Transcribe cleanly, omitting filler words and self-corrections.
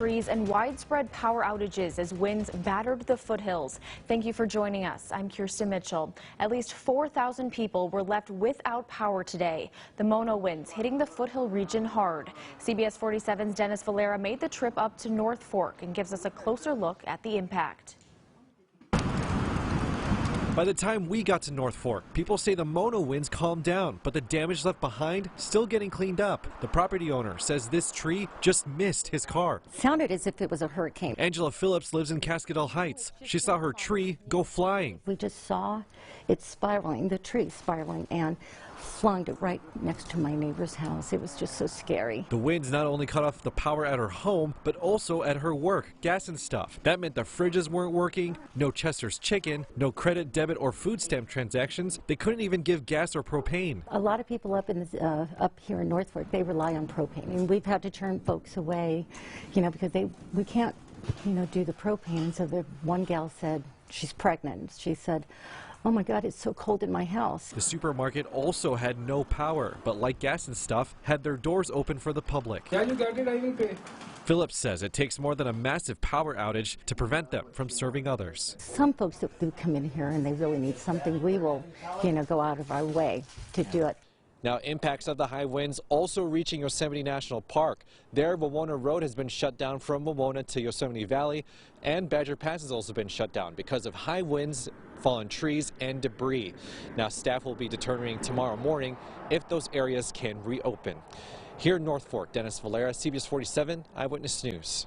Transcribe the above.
Trees and widespread power outages as winds battered the foothills. Thank you for joining us. I'm Kirsten Mitchell. At least 4,000 people were left without power today. The Mona winds hitting the foothill region hard. CBS 47's Dennis Valera made the trip up to North Fork and gives us a closer look at the impact. By the time we got to North Fork, people say the Mona winds calmed down, but the damage left behind still getting cleaned up. The property owner says this tree just missed his car. Sounded as if it was a hurricane. Angela Phillips lives in Cascadel Heights. She saw her tree go flying. We just saw it spiraling, the tree spiraling, and flung it right next to my neighbor's house. It was just so scary. The winds not only cut off the power at her home, but also at her work, gas and stuff. That meant the fridges weren't working, no Chester's chicken, no credit, debit, or food stamp transactions. They couldn't even give gas or propane. A lot of people up here in North Fork, they rely on propane, and we've had to turn folks away, because we can't, do the propane. So the one gal said she's pregnant. She said, "Oh my God, it's so cold in my house." The supermarket also had no power, but like gas and stuff, had their doors open for the public. Yeah, you got it, I will pay. Phillips says it takes more than a massive power outage to prevent them from serving others. Some folks that do come in here and they really need something, we will, go out of our way to do it. Now, impacts of the high winds also reaching Yosemite National Park. There, Wawona Road has been shut down from Wawona to Yosemite Valley, and Badger Pass has also been shut down because of high winds, fallen trees, and debris. Now, staff will be determining tomorrow morning if those areas can reopen. Here in North Fork, Dennis Valera, CBS 47 Eyewitness News.